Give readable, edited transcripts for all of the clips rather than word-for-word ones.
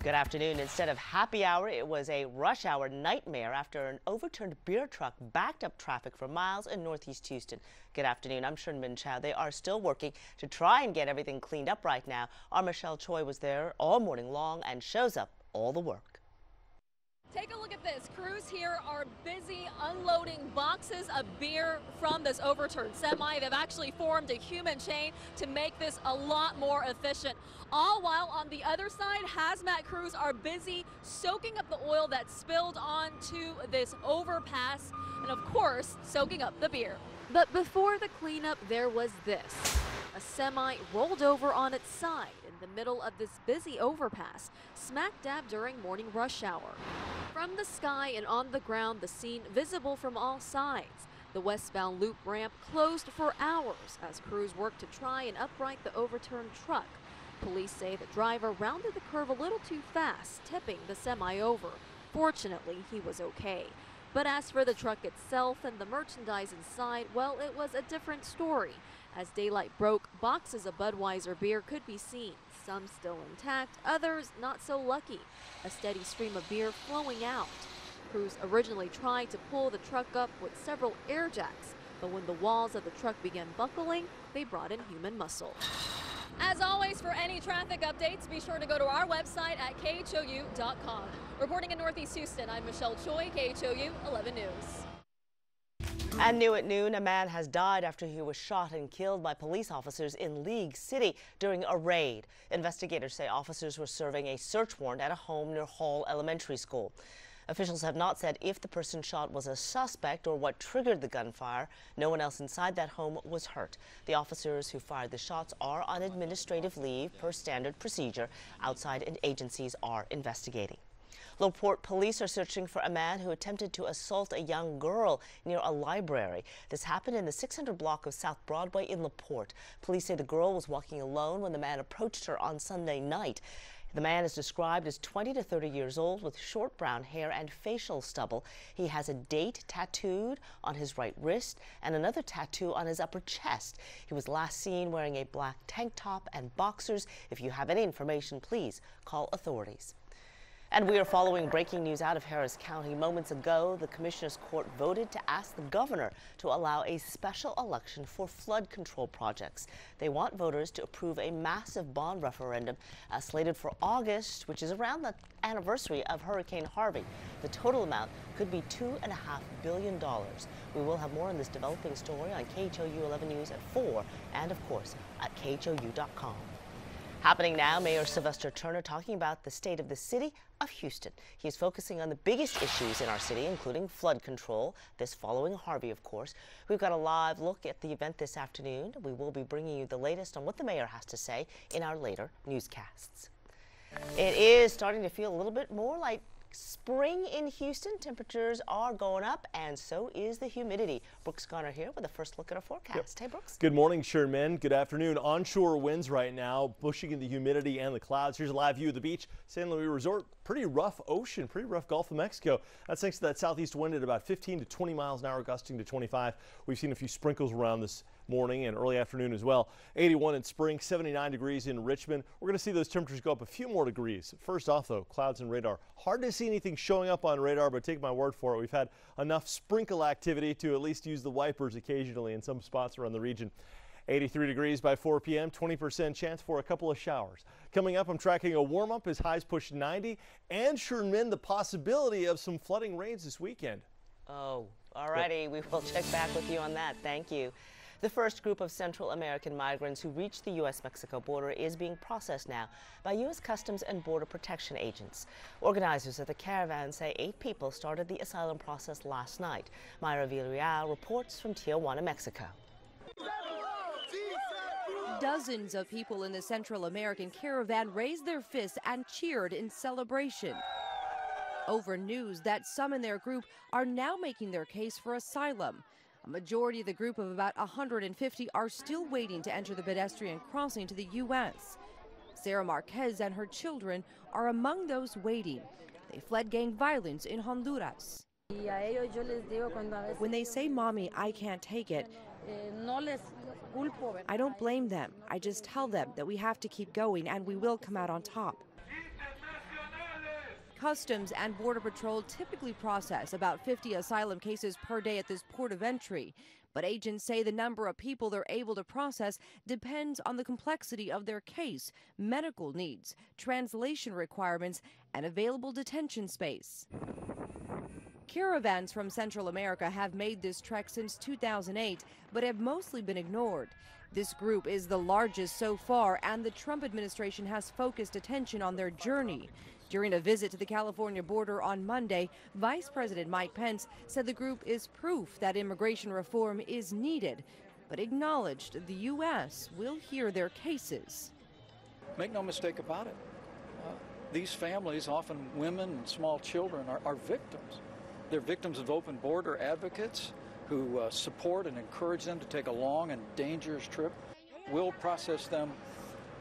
Good afternoon. Instead of happy hour, it was a rush hour nightmare after an overturned beer truck backed up traffic for miles in northeast Houston. Good afternoon. I'm Sherman Chow. They are still working to try and get everything cleaned up right now. Our Michelle Choi was there all morning long and shows up all the work. Take a look at this. Crews here are busy unloading boxes of beer from this overturned semi. They've actually formed a human chain to make this a lot more efficient. All while on the other side, hazmat crews are busy soaking up the oil that spilled onto this overpass and, of course, soaking up the beer. But before the cleanup, there was this. A semi rolled over on its side in the middle of this busy overpass, smack dab during morning rush hour. From the sky and on the ground, the scene visible from all sides. The westbound loop ramp closed for hours as crews worked to try and upright the overturned truck. Police say the driver rounded the curve a little too fast, tipping the semi over. Fortunately, he was okay. But as for the truck itself and the merchandise inside, well, it was a different story. As daylight broke, boxes of Budweiser beer could be seen, some still intact, others not so lucky. A steady stream of beer flowing out. Crews originally tried to pull the truck up with several air jacks, but when the walls of the truck began buckling, they brought in human muscle. As always, for any traffic updates, be sure to go to our website at KHOU.com. Reporting in Northeast Houston, I'm Michelle Choi, KHOU 11 News. And new at noon, a man has died after he was shot and killed by police officers in League City during a raid. Investigators say officers were serving a search warrant at a home near Hall Elementary School. Officials have not said if the person shot was a suspect or what triggered the gunfire. No one else inside that home was hurt. The officers who fired the shots are on administrative leave per standard procedure. Outside agencies are investigating. LaPorte police are searching for a man who attempted to assault a young girl near a library. This happened in the 600 block of South Broadway in LaPorte. Police say the girl was walking alone when the man approached her on Sunday night. The man is described as 20 to 30 years old with short brown hair and facial stubble. He has a date tattooed on his right wrist and another tattoo on his upper chest. He was last seen wearing a black tank top and boxers. If you have any information, please call authorities. And we are following breaking news out of Harris County. Moments ago, the Commissioner's Court voted to ask the governor to allow a special election for flood control projects. They want voters to approve a massive bond referendum slated for August, which is around the anniversary of Hurricane Harvey. The total amount could be $2.5 billion. We will have more on this developing story on KHOU 11 News at 4 and, of course, at KHOU.com. Happening now, Mayor Sylvester Turner talking about the state of the city of Houston. He's focusing on the biggest issues in our city, including flood control, this following Harvey, of course. We've got a live look at the event this afternoon. We will be bringing you the latest on what the mayor has to say in our later newscasts. It is starting to feel a little bit more like spring in Houston. Temperatures are going up, and so is the humidity. Brooks Garner here with a first look at our forecast. Hey, Brooks. Good morning, Sherman. Good afternoon. Onshore winds right now, pushing in the humidity and the clouds. Here's a live view of the beach. San Luis Resort, pretty rough ocean, pretty rough Gulf of Mexico. That's thanks to that southeast wind at about 15 to 20 miles an hour, gusting to 25. We've seen a few sprinkles around this morning and early afternoon as well. 81 in Spring, 79 degrees in Richmond. We're going to see those temperatures go up a few more degrees. First off, though, clouds and radar. Hard to see anything showing up on radar, but take my word for it. We've had enough sprinkle activity to at least use the wipers occasionally in some spots around the region. 83 degrees by 4 p.m., 20% chance for a couple of showers. Coming up, I'm tracking a warm-up as highs push 90, and Sherman, the possibility of some flooding rains this weekend. Oh, all righty. We will check back with you on that. Thank you. The first group of Central American migrants who reached the U.S.-Mexico border is being processed now by U.S. Customs and Border Protection agents. Organizers of the caravan say 8 people started the asylum process last night. Myra Villarreal reports from Tijuana, Mexico. Dozens of people in the Central American caravan raised their fists and cheered in celebration over news that some in their group are now making their case for asylum. A majority of the group of about 150 are still waiting to enter the pedestrian crossing to the U.S. Sarah Marquez and her children are among those waiting. They fled gang violence in Honduras. When they say, "Mommy, I can't take it," I don't blame them. I just tell them that we have to keep going and we will come out on top. Customs and Border Patrol typically process about 50 asylum cases per day at this port of entry. But agents say the number of people they're able to process depends on the complexity of their case, medical needs, translation requirements, and available detention space. Caravans from Central America have made this trek since 2008, but have mostly been ignored. This group is the largest so far, and the Trump administration has focused attention on their journey. During a visit to the California border on Monday, Vice President Mike Pence said the group is proof that immigration reform is needed, but acknowledged the U.S. will hear their cases. Make no mistake about it. These families, often women and small children, are victims. They're victims of open border advocates who support and encourage them to take a long and dangerous trip. We'll process them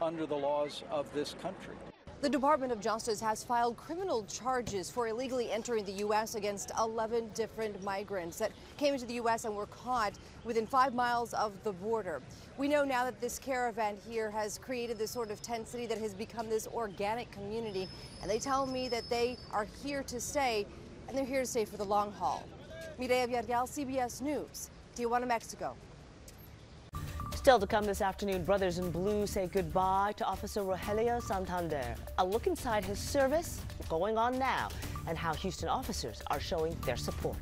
under the laws of this country. The Department of Justice has filed criminal charges for illegally entering the U.S. against 11 different migrants that came into the U.S. and were caught within 5 miles of the border. We know now that this caravan here has created this sort of tent city that has become this organic community, and they tell me that they are here to stay, and they're here to stay for the long haul. Mireya Villarreal, CBS News, Tijuana, Mexico. Still to come this afternoon, Brothers in Blue say goodbye to Officer Rogelio Santander. A look inside his service going on now, and how Houston officers are showing their support.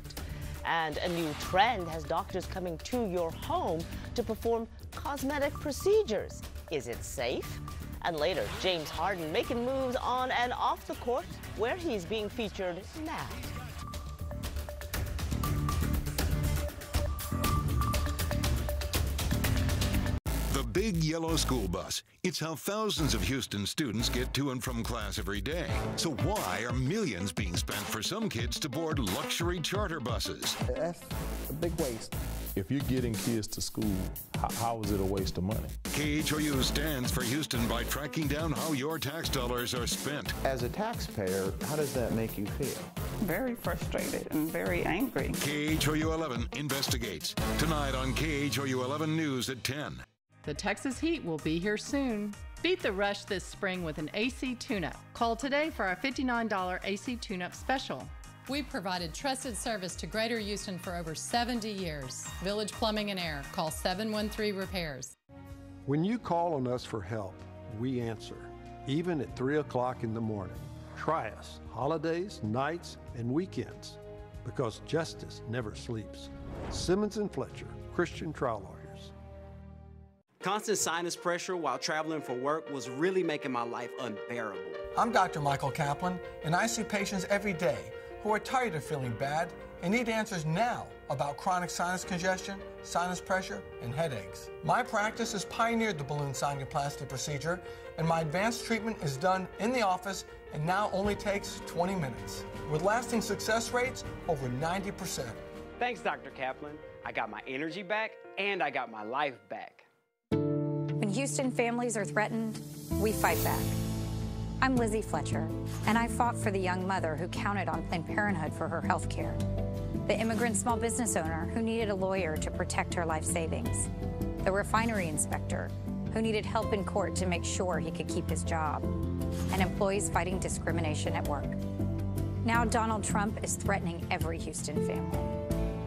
And a new trend has doctors coming to your home to perform cosmetic procedures. Is it safe? And later, James Harden making moves on and off the court, where he's being featured now. The big yellow school bus. It's how thousands of Houston students get to and from class every day. So why are millions being spent for some kids to board luxury charter buses? That's a big waste. If you're getting kids to school, how is it a waste of money? KHOU stands for Houston by tracking down how your tax dollars are spent. As a taxpayer, how does that make you feel? Very frustrated and very angry. KHOU 11 investigates. Tonight on KHOU 11 News at 10. The Texas heat will be here soon. Beat the rush this spring with an AC tune-up. Call today for our $59 AC tune-up special. We've provided trusted service to Greater Houston for over 70 years. Village Plumbing and Air. Call 713 Repairs. When you call on us for help, we answer, even at 3 o'clock in the morning. Try us, holidays, nights, and weekends, because justice never sleeps. Simmons & Fletcher, Christian Trial Lawyers. Constant sinus pressure while traveling for work was really making my life unbearable. I'm Dr. Michael Kaplan, and I see patients every day who are tired of feeling bad and need answers now about chronic sinus congestion, sinus pressure, and headaches. My practice has pioneered the balloon sinuplasty procedure, and my advanced treatment is done in the office and now only takes 20 minutes, with lasting success rates over 90%. Thanks, Dr. Kaplan. I got my energy back, and I got my life back. When Houston families are threatened, we fight back. I'm Lizzie Fletcher, and I fought for the young mother who counted on Planned Parenthood for her health care, the immigrant small business owner who needed a lawyer to protect her life savings, the refinery inspector who needed help in court to make sure he could keep his job, and employees fighting discrimination at work. Now Donald Trump is threatening every Houston family.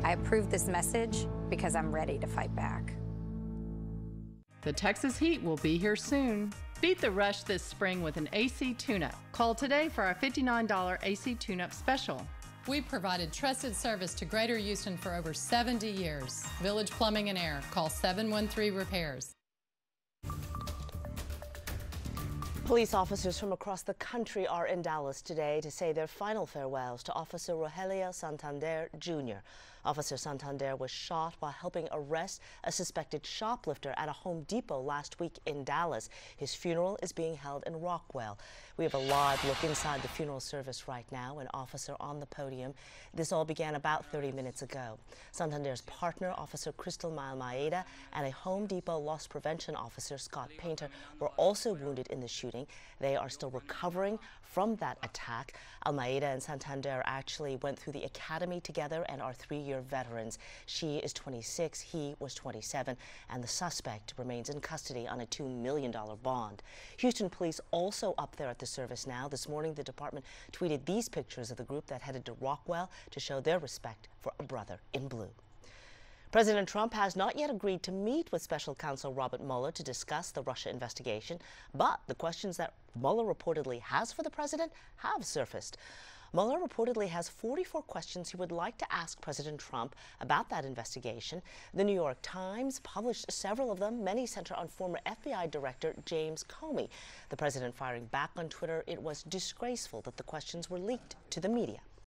I approve this message because I'm ready to fight back. The Texas heat will be here soon. Beat the rush this spring with an AC tune-up. Call today for our $59 AC tune-up special. We've provided trusted service to Greater Houston for over 70 years. Village Plumbing and Air. Call 713 Repairs. Police officers from across the country are in Dallas today to say their final farewells to Officer Rogelio Santander, Jr. Officer Santander was shot while helping arrest a suspected shoplifter at a Home Depot last week in Dallas. His funeral is being held in Rockwell. We have a live look inside the funeral service right now, an officer on the podium. This all began about 30 minutes ago. Santander's partner, Officer Crystal Maeda, and a Home Depot loss prevention officer, Scott Painter, were also wounded in the shooting. shooting. They are still recovering from that attack. Almeida and Santander actually went through the academy together and are 3-year veterans. She is 26, he was 27, and the suspect remains in custody on a $2 million bond. Houston police also up there at the service now. This morning, the department tweeted these pictures of the group that headed to Rockwell to show their respect for a brother in blue. President Trump has not yet agreed to meet with special counsel Robert Mueller to discuss the Russia investigation, but the questions that Mueller reportedly has for the president have surfaced. Mueller reportedly has 44 questions he would like to ask President Trump about that investigation. The New York Times published several of them. Many center on former FBI Director James Comey. The president firing back on Twitter, it was disgraceful that the questions were leaked to the media.